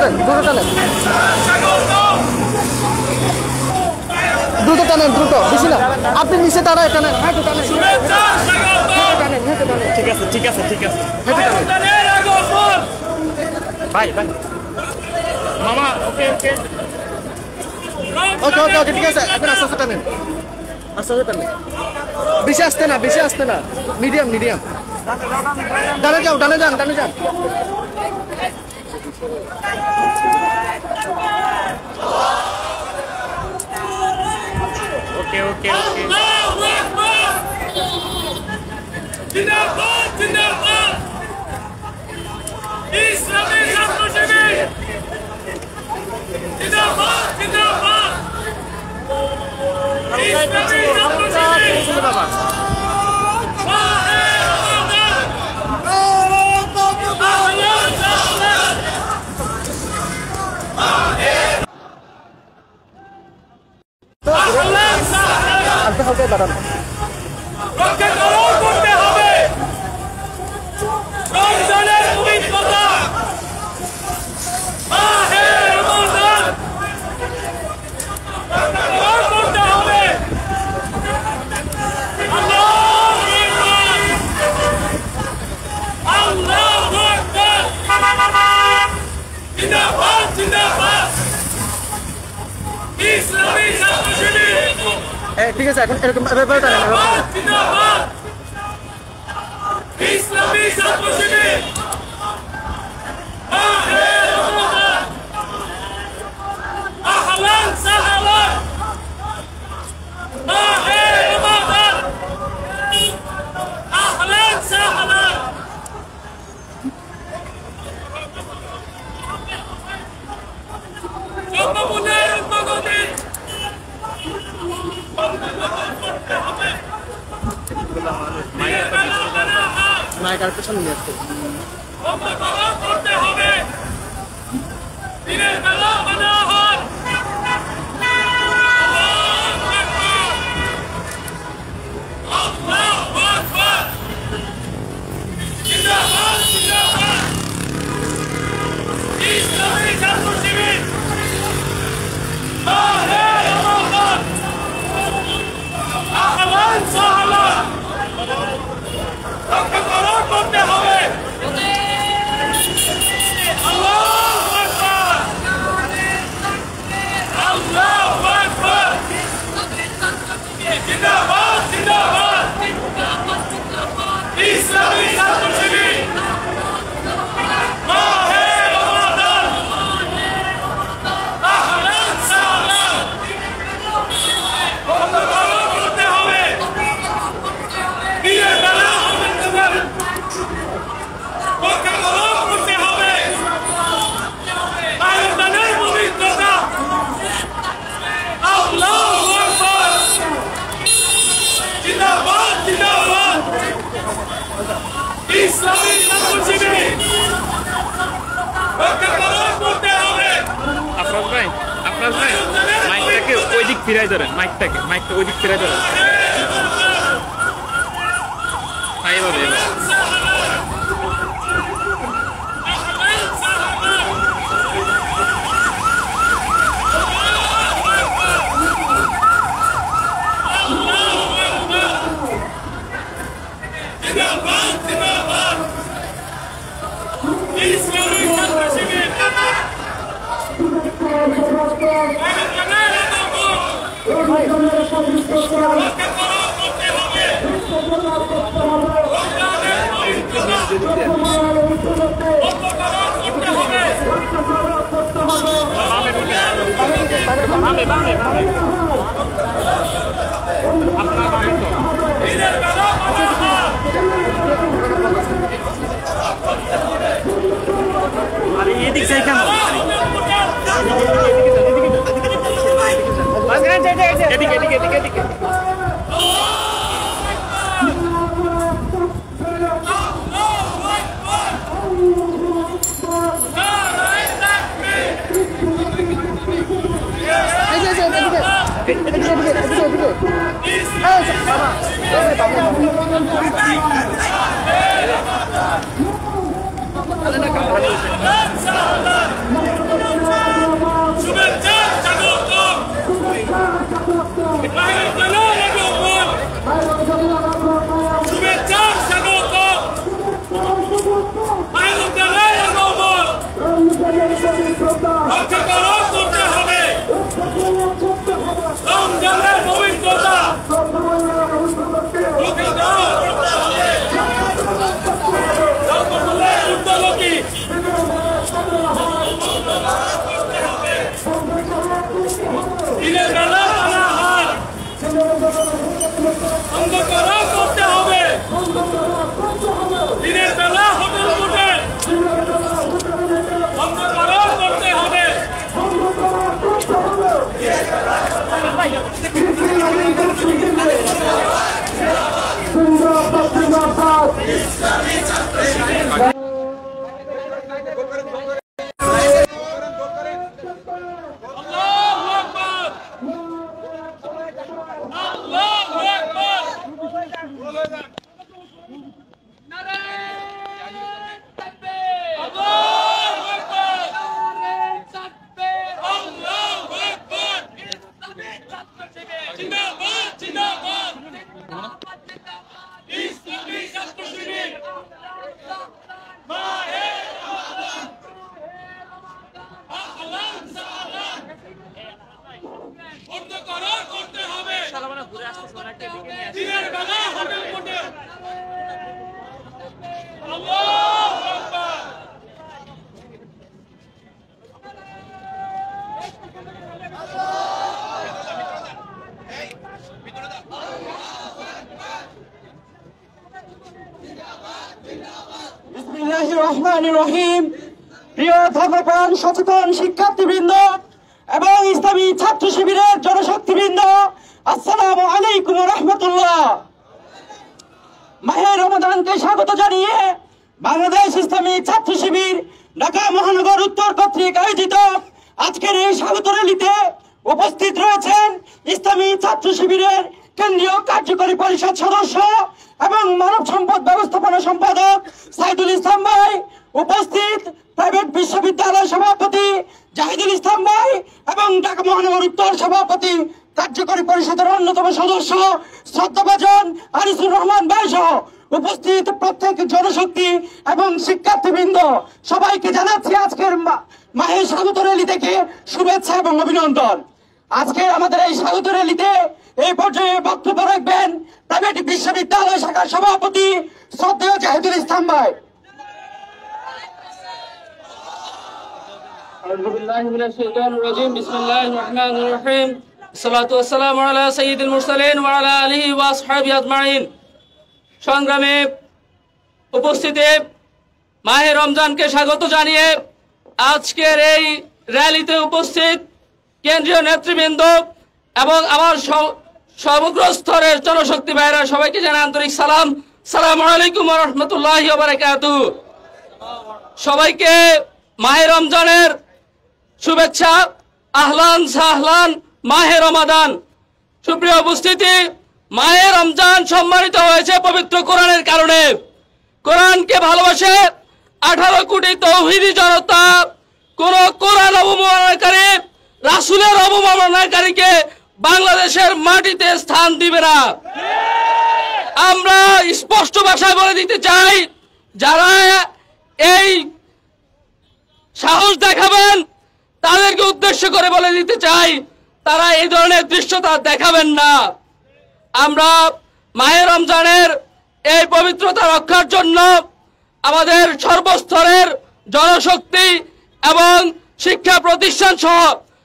দেন, দ্রুত টানেন, দ্রুত, বেশি না। আপনি নিচে দাঁড়ায় টানেন, ঠিক আছে ঠিক আছে ঠিক আছে ভাই ভাই মামা ওকে ওকে ওকে ওকে ওকে ঠিক আছে। এখন আস্তে আস্তে টানেন, আস্তে আস্তে টানেন, বেশি আসতে না, বেশি আসতে না, মিডিয়াম মিডিয়াম। ডানে যাও, ডানে যান, ডানে যান। ওকে ওকে ওকে জিন্দাবাদ জিন্দাবাদ ইসলামী ছাত্র শিবির জিন্দাবাদ জিন্দাবাদ ইসলামী ছাত্র শিবির হালকা দাঁড়ান। করতে হবে রমজানের পবিত্রতা মাহে রমজান করতে হবে। আল্লাহু আকবার জিন্দাবাদ জিন্দাবাদ ইসলামী ছাত্র শিবির ঠিক আছে, এখন এরকম এভাবে টানেন, জিন্দাবাদ ইসলামী ছাত্র শিবির মাহে রমজান আহলান সাহলান মাহে রমজান আহলান সাহলান জনগণের উন্নতি নায়িকার পেছনে নিয়ে আসতে করতে হবে দিনের বেলা অনাহার আল্লাহু আকবার জিন্দাবাদ জিন্দাবাদ ইসলামী ছাত্র শিবির মাহে রমজান আহলান সাহলান করতে হবে। আল্লাহু আকবার আল্লাহু আকবার জিন্দাবাদ জিন্দাবাদ ইসলামী ছাত্র শিবির মাহে রমজান আহলান সাহলান করতে হবে দিনের বেলা করতে হবে আয়োজনের পবিত্রতা আল্লাহু আকবার জিন্দাবাদ জিন্দাবাদ ইসলামী ছাত্র শিবির করতে হবে। আফরাজ ভাই মাইকটাকে ওই দিক ফিরাই ধরেন, মাইকটা ওই দিক ফিরাই ধরেন। এইভাবে আরে এদিক যাই কেন? এদিকে এদিকে এদিকে এদিকে Let's go! বিসমিল্লাহির রহমানির রহিম। প্রিয় ধর্মপ্রাণ সচেতন শিক্ষার্থীবৃন্দ এবং ইসলামী ছাত্র শিবিরের জনশক্তিবৃন্দ, আসসালামু আলাইকুম ওয়া রাহমাতুল্লাহ। মাহে রমাদানকে স্বাগত জানিয়ে বাংলাদেশ ইসলামী ছাত্র শিবির ঢাকা মহানগর উত্তর কর্তৃক আয়োজিত আজকের এই স্বাগত র্যালিতে উপস্থিত রয়েছেন ইসলামী ছাত্র শিবিরের কেন্দ্রীয় কার্যকরী পরিষদ সদস্য এবং মানব সম্পদ ব্যবস্থাপনা সম্পাদক সাইদুল ইসলাম ভাই, উপস্থিত প্রাইভেট বিশ্ববিদ্যালয় সভাপতি জাহিদুল ইসলাম ভাই এবং ঢাকা মহানগর উত্তর সভাপতি কার্যকরী পরিষদের অন্যতম সদস্য শ্রদ্ধাভাজন আনিসুর রহমান ভাই সহ উপস্থিত প্রত্যেক জনশক্তি এবং শিক্ষার্থীবৃন্দ, সবাইকে জানাচ্ছি আজকের মাহে স্বাগত র্যালি থেকে শুভেচ্ছা এবং অভিনন্দন। আজকে আমাদের এই স্বাগত র্যালিতে এই পর্যায়ে বক্তব্য রাখবেন প্রাইভেট বিশ্ববিদ্যালয় শাখার সভাপতি শ্রদ্ধেয় জাহিদুল ইসলাম ভাই। أعوذ بالله من الشيطان الرجيم بسم الله الرحمن الرحيم الصلاة والسلام على سيد المرسلين وعلى آله وأصحابه أجمعين। সংগ্রামে উপস্থিতি, মাহে রমজানকে স্বাগত জানিয়ে আজকের এই র্যালিতে উপস্থিত কেন্দ্রীয় নেতৃবৃন্দ এবং আমার সমগ্র স্তরের জনশক্তি ভাইরা সবাইকে জানাই আন্তরিক সালাম। আসসালামু আলাইকুম ওয়া রাহমাতুল্লাহি ওয়া বারাকাতুহু। সবাইকে মাহে রমজানের শুভেচ্ছা, আহলান সাহলান মাহে রমাদান। সুপ্রিয় উপস্থিতি, মাহে রমজান সম্মানিত হয়েছে পবিত্র কোরআনের কারণে। কোরআনকে ভালোবাসে 18 কোটি তৌহিদি জনতা কোন কোরআন অবমাননাকারী, রাসূলের অবমাননাকারীকে বাংলাদেশের মাটিতে স্থান দিবে না। আমরা স্পষ্ট ভাষায় বলে দিতে চাই, যারা এই সাহস দেখাবেন তাদেরকে উদ্দেশ্য করে বলে দিতে চাই, তারা এই ধরনের দৃশ্যতা দেখাবেন না। আমরা মাহে রমজানের এই পবিত্রতা রক্ষার জন্য আমাদের সর্বস্তরের জনশক্তি এবং শিক্ষা প্রতিষ্ঠান সহ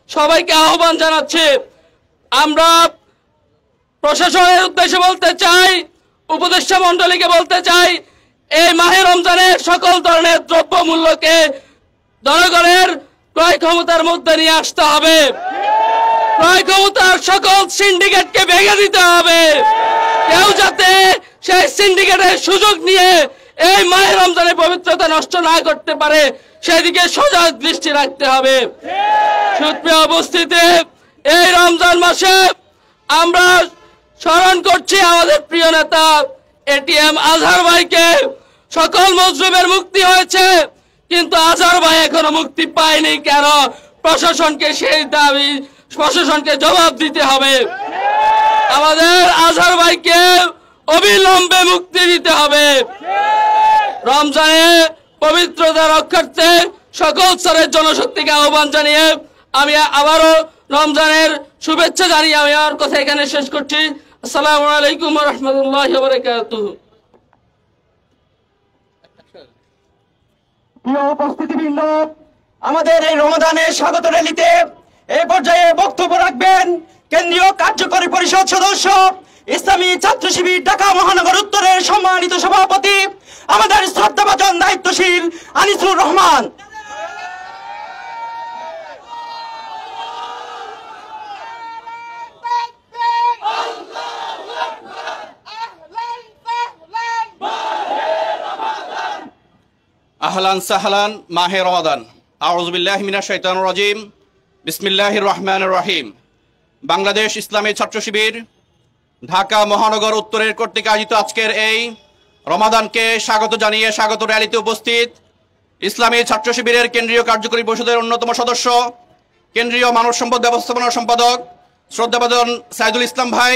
সবাইকে আহ্বান জানাচ্ছি। আমরা প্রশাসনের উদ্দেশ্যে বলতে চাই, উপদেষ্টা মণ্ডলীকে বলতে চাই, এই মাহে রমজানের সকল ধরনের দ্রব্য মূল্যকে জনগণের ক্রয় ক্ষমতার মধ্যে নিয়ে আসতে হবে। ক্রয় ক্ষমতার সকল সিন্ডিকেটকে ভেঙে দিতে হবে। কেউ যাতে সেই সিন্ডিকেটের সুযোগ নিয়ে এই মাহে রমজানের পবিত্রতা নষ্ট না করতে পারে সেদিকে সজাগ দৃষ্টি রাখতে হবে। সুপ্রিয় উপস্থিতি, এই রমজান মাসে আমরা স্মরণ করছি আমাদের প্রিয় নেতা এটিএম আজহার ভাইকে। সকল মজলুমের মুক্তি হয়েছে, কিন্তু আজহার ভাই এখনো মুক্তি পায়নি কেন? প্রশাসনকে সেই দাবি, প্রশাসনকে জবাব দিতে হবে। আমাদের আজহার ভাইকে অবিলম্বে মুক্তি দিতে হবে। রমজানে পবিত্রতা রক্ষার্থে সকল স্তরের জনশক্তিকে আহ্বান জানিয়ে আমি আবারও রমজানের শুভেচ্ছা জানিয়ে আমি আমার কথা এখানে শেষ করছি। আসসালামু আলাইকুম ওয়া রাহমাতুল্লাহি ওয়া বারাকাতুহু। প্রিয় উপস্থিতিবৃন্দ, আমাদের এই রমাদানের স্বাগত র্যালিতে এই পর্যায়ে বক্তব্য রাখবেন কেন্দ্রীয় কার্যকরী পরিষদ সদস্য ইসলামী ছাত্র শিবির ঢাকা মহানগর উত্তরের সম্মানিত সভাপতি আমাদের শ্রদ্ধাভাজন দায়িত্বশীল আনিসুর রহমান। আহলান সাহলান মাহে রমাদান। আউযু বিল্লাহি মিনাশ শাইতানির রাজিম। বিসমিল্লাহির রহমানির রহিম। বাংলাদেশ ইসলামী ছাত্র শিবির ঢাকা মহানগর উত্তরের কর্তৃক আয়োজিত আজকের এই রমাদানকে স্বাগত জানিয়ে স্বাগত র্যালিতে উপস্থিত ইসলামী ছাত্র শিবিরের কেন্দ্রীয় কার্যকরী পরিষদের অন্যতম সদস্য, কেন্দ্রীয় মানব সম্পদ ব্যবস্থাপনা সম্পাদক শ্রদ্ধাভাজন সাইদুল ইসলাম ভাই,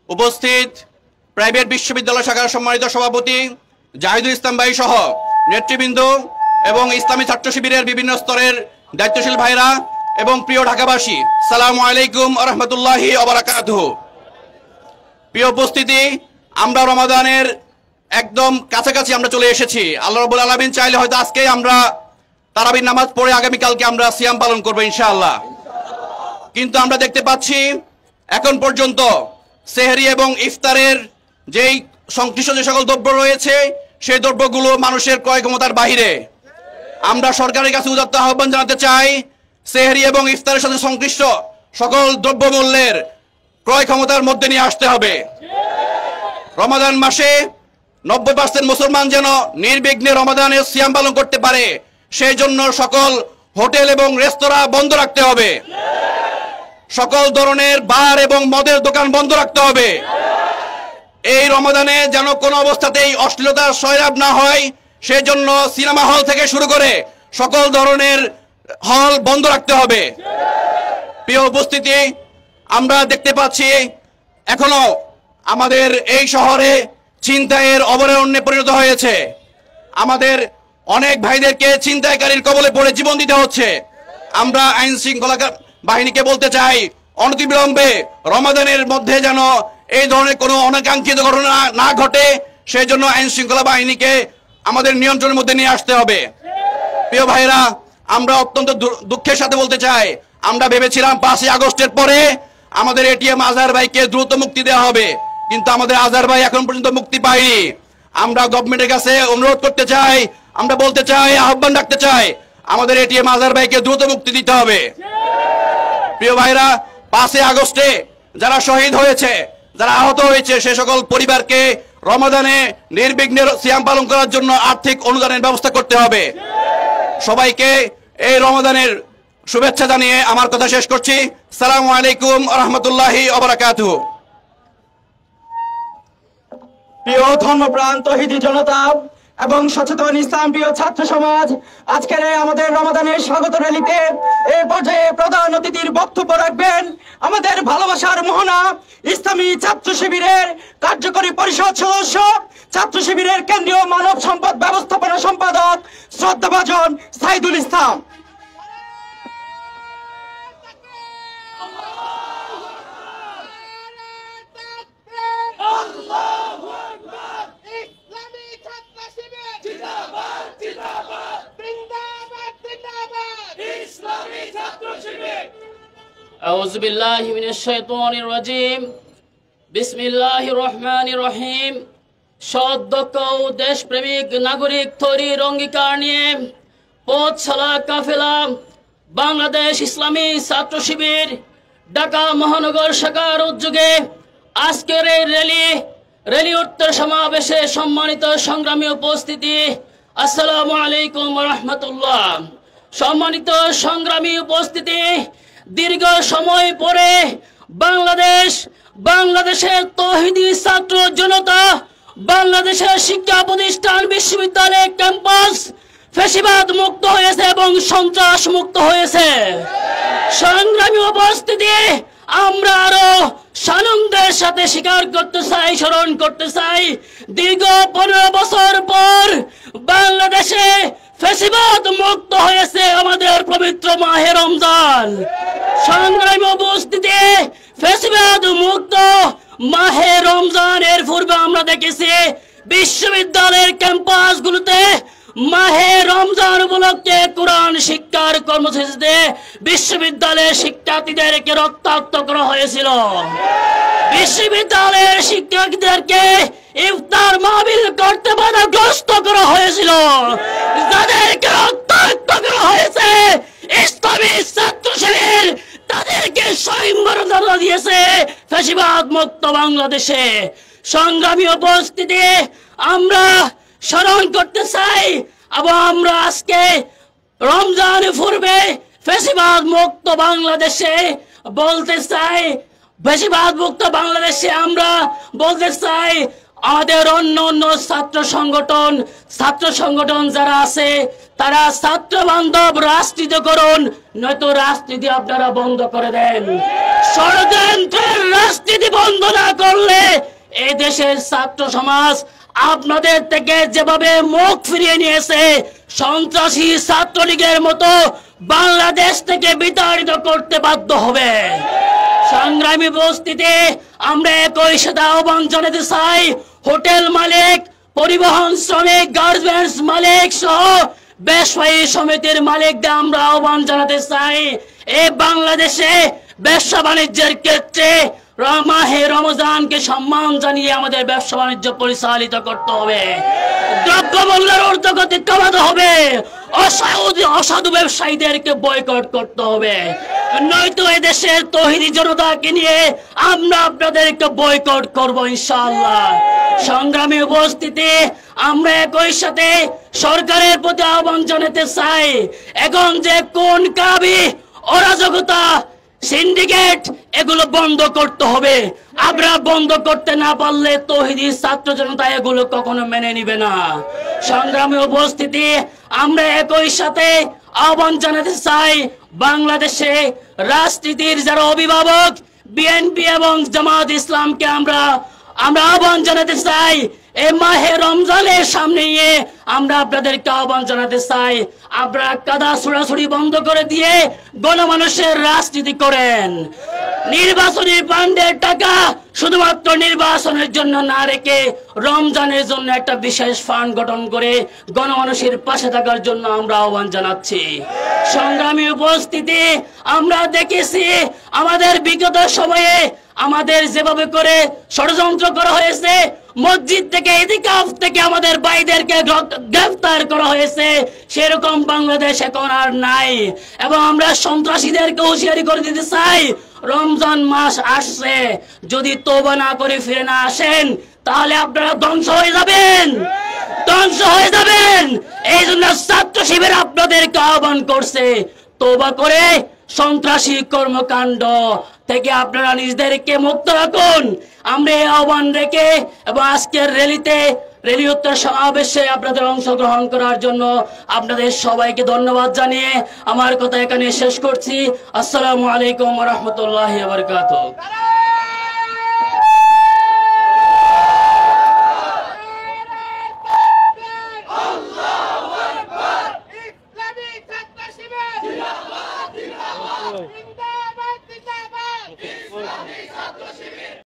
উপস্থিত প্রাইভেট বিশ্ববিদ্যালয় শাখার সম্মানিত সভাপতি জাহিদুল ইসলাম ভাই সহ নেতৃবৃন্দ এবং ইসলামী ছাত্র শিবিরের বিভিন্ন স্তরের দায়িত্বশীল ভাইরা এবং প্রিয় ঢাকাবাসী, সালামু আলাইকুম ওয়া রাহমাতুল্লাহি ওয়া বারাকাতুহু। প্রিয় উপস্থিতি, আমরা রমাদানের একদম কাছাকাছি আমরা চলে এসেছি। আল্লাহ রাব্বুল আলামিন চাইলে হয়তো আজকেই আমরা তারাবির নামাজ পড়ে আগামীকালকে আমরা সিয়াম পালন করবো ইনশাআল্লাহ। কিন্তু আমরা দেখতে পাচ্ছি এখন পর্যন্ত সেহরি এবং ইফতারের যেই সংশ্লিষ্ট যে সকল দ্রব্য রয়েছে সেই দ্রব্যগুলো মানুষের ক্রয় ক্ষমতার বাহিরে। আমরা সরকারের কাছে উদাত্ত আহ্বান জানাতে চাই, সেহরি এবং ইফতারের সাথে সংশ্লিষ্ট সকল দ্রব্যমূল্যের ক্রয় ক্ষমতার মধ্যে নিয়ে আসতে হবে। রমাদান মাসে 90% মুসলমান যেন নির্বিঘ্নে রমাদানের সিয়াম পালন করতে পারে, সেই জন্য সকল হোটেল এবং রেস্তোরাঁ বন্ধ রাখতে হবে। সকল ধরনের বার এবং মদের দোকান বন্ধ রাখতে হবে। এই রমাদানে যেন কোনো অবস্থাতেই অশ্লীলতার সয়লাভ না হয়, সেই জন্য সিনেমা হল থেকে শুরু করে সকল ধরনের হল বন্ধ রাখতে হবে। প্রিয় উপস্থিতি, আমরা দেখতে পাচ্ছি এখনো আমাদের এই শহরে ছিনতাইয়ের অভয়ারণ্যে পরিণত হয়েছে। আমাদের অনেক ভাইদেরকে ছিনতাইকারীর কবলে পড়ে জীবন দিতে হচ্ছে। আমরা আইন শৃঙ্খলা বাহিনীকে বলতে চাই, অনতিবিলম্বে রমাদানের মধ্যে যেন এই ধরনের কোনো অনাকাঙ্ক্ষিত ঘটনা না ঘটে, সেই জন্য আইন শৃঙ্খলা বাহিনীকে আমাদের নিয়ন্ত্রণের মধ্যে নিয়ে আসতে হবে। প্রিয় ভাইরা, আমরা অত্যন্ত দুঃখের সাথে বলতে চাই, আমরা ভেবেছিলাম 5ই আগস্টের পরে আমাদের এটিএম আজহার ভাইকে দ্রুত মুক্তি দেওয়া হবে, কিন্তু আমাদের আজহার ভাই এখন পর্যন্ত মুক্তি পায়নি। আমরা গভর্নমেন্টের কাছে অনুরোধ করতে চাই, আমরা বলতে চাই, আহ্বান রাখতে চাই, আমাদের এটিএম আজহার ভাইকে দ্রুত মুক্তি দিতে হবে। প্রিয় ভাইরা, 5ই আগস্টে যারা শহীদ হয়েছে, যারা আহত হয়েছে, সে সকল পরিবারকে রমাদানে নির্বিঘ্নে সিয়াম পালন করার জন্য আর্থিক অনুদানের ব্যবস্থা করতে হবে। সবাইকে এই রমাদানের শুভেচ্ছা জানিয়ে আমার কথা শেষ করছি। আসসালামু আলাইকুম ওয়া রাহমাতুল্লাহি ওয়া বারাকাতুহু। প্রিয় ধর্মপ্রাণ তৌহিদি জনতা এবং সচেতন ইসলাম প্রিয় ছাত্র সমাজ, আজকের আমাদের রমাদানের স্বাগত র্যালিতে এই পর্যায়ে প্রধান অতিথির বক্তব্য রাখবেন আমাদের ভালোবাসার মোহনা ইসলামী ছাত্র শিবিরের কার্যকরী পরিষদ সদস্য, ছাত্র শিবিরের কেন্দ্রীয় মানব সম্পদ ব্যবস্থাপনা সম্পাদক শ্রদ্ধাভাজন সাইদুল ইসলাম। أعوذ بالله من الشيطان الرجيم بسم الله الرحمن الرحيم সদক্ষ দেশপ্রেমিক নাগরিক তৈরির অঙ্গীকার নিয়ে পথচলা কাফেলা বাংলাদেশ ইসলামী ছাত্র শিবির ঢাকা মহানগর শাখার উদ্যোগে আজকের এই র্যালি উত্তর সমাবেশে সম্মানিত সংগ্রামী উপস্থিতি, আসসালামু আলাইকুম ওয়া রাহমাতুল্লাহ। সম্মানিত সংগ্রামী উপস্থিতি, দীর্ঘ সময় পরে বাংলাদেশের তৌহিদি ছাত্র জনতা, বাংলাদেশের শিক্ষা প্রতিষ্ঠান বিশ্ববিদ্যালয় ক্যাম্পাস ফ্যাসিবাদ মুক্ত হয়েছে এবং সন্ত্রাস মুক্ত হয়েছে। সংগ্রামী উপস্থিতি, আমরা আরো সানন্দের সাথে স্বীকার করতে চাই, স্মরণ করতে চাই, দীর্ঘ 15 বছর পর বাংলাদেশে ফ্যাসিবাদ মুক্ত হয়েছে আমাদের পবিত্র মাহে রমজান। সংগ্রামী উপস্থিতি, ফ্যাসিবাদ মুক্ত মাহে রমজানের পূর্বে আমরা দেখেছি বিশ্ববিদ্যালয়ের ক্যাম্পাসগুলোতে মাহে রমজান উপলক্ষে কোরআন শিক্ষার কর্মসূচিতে বিশ্ববিদ্যালয়ের শিক্ষার্থীদেরকে রক্তাক্ত করা হয়েছিল। বিশ্ববিদ্যালয়ের শিক্ষার্থীদেরকে ইফতার মাহফিল করতে বাধাগ্রস্ত করা হয়েছিল। যাদেরকে রক্তাক্ত করা হয়েছে ইসলামী ছাত্র শিবির, তাদেরকে সম্মাননা দিয়েছে ফ্যাসিবাদ মুক্ত বাংলাদেশে। সংগ্রামী উপস্থিতি, আমরা স্মরণ করতে চাই এবং আমরা আজকে রমজান পূর্বে ফ্যাসিবাদ মুক্ত বাংলাদেশে বলতে চাই, বেশিরভাগ মুক্ত বাংলাদেশে আমরা বলতে চাই, আমাদের অন্য অন্য ছাত্র সংগঠন যারা আছে তারা ছাত্র বান্ধব রাজনীতি করুন, নয়তো রাজনীতি আপনারা বন্ধ করে দেন। ষড়যন্ত্রের রাজনীতি বন্ধ না করলে এই দেশের ছাত্র সমাজ আপনাদের থেকে যেভাবে মুখ ফিরিয়ে নিয়েছে, সন্ত্রাসী ছাত্রলীগের মতো বাংলাদেশ থেকে বিতাড়িত করতে বাধ্য হবে। সংগ্রামী উপস্থিতি, আমরা একই সাথে আহ্বান জানাতে চাই, হোটেল মালিক, পরিবহন শ্রমিক, গার্মেন্টস মালিক সহ ব্যবসায়ী সমিতির মালিকদের আমরা আহ্বান জানাতে চাই, এই বাংলাদেশে ব্যবসা বাণিজ্যের ক্ষেত্রে মাহে রমজানকে সম্মান জানিয়ে আমাদের ব্যবসা বাণিজ্য পরিচালিত করতে হবে। দ্রব্যমূল্যের ঊর্ধ্বগতি কমাতে হবে, অসাধু ব্যবসায়ীদেরকে বয়কট করতে হবে, নয়তো এদেশের তৌহিদি জনতাকে নিয়ে আমরা আপনাদেরকে বয়কট করব ইনশাআল্লাহ। সংগ্রামী উপস্থিতি, আমরা একই সাথে সরকারের প্রতি আহ্বান জানাতে চাই, এখন যে কোন কাবি অরাজকতা সিন্ডিকেট এগুলো বন্ধ করতে হবে। আমরা বন্ধ করতে না পারলে তৌহিদি ছাত্র জনতা এগুলো কখনো মেনে নিবে না। সংগ্রামী উপস্থিতি, আমরা একই সাথে আহ্বান জানাতে চাই, বাংলাদেশে রাজনীতির যারা অভিভাবক বিএনপি এবং জামাত ইসলামকে আমরা আহ্বান জানাতে চাই, এই মাহে রমজানের সামনে নিয়ে আমরা আপনাদেরকে আহ্বান জানাতে চাই, আপনারা কাদা ছুড়াছুড়ি বন্ধ করে দিয়ে গণমানুষের রাজনীতি করেন। নির্বাচনী ফান্ডের টাকা শুধুমাত্র নির্বাচনের জন্য না রেখে রমজানের জন্য একটা বিশেষ ফান্ড গঠন করে গণমানুষের পাশে থাকার জন্য আমরা আহ্বান জানাচ্ছি। সংগ্রামী উপস্থিতি, আমরা দেখেছি আমাদের বিগত সময়ে আমাদের যেভাবে করে ষড়যন্ত্র করা হয়েছে, মসজিদ থেকে ইতিকাফ থেকে আমাদের ভাইদেরকে গ্রেফতার করা হয়েছে, সেরকম বাংলাদেশ এখন আর নাই। এবং আমরা সন্ত্রাসীদেরকে হুঁশিয়ারি করে দিতে চাই, রমজান মাস আসছে, যদি তওবা না করে ফিরে না আসেন তাহলে আপনারা ধ্বংস হয়ে যাবেন। এই জন্য ছাত্র শিবির আপনাদেরকে আহ্বান করছে, তওবা করে সন্ত্রাসী কর্মকাণ্ড থেকে আপনারা নিজেদেরকে মুক্ত রাখুন। আমরা এই আহ্বান রেখে এবং আজকের রেলি উত্তর সমাবেশে আপনাদের অংশগ্রহণ করার জন্য আপনাদের সবাইকে ধন্যবাদ জানিয়ে আমার কথা এখানে শেষ করছি। আসসালামু আলাইকুম ওয়া রাহমাতুল্লাহি ওয়া বারাকাতুহু।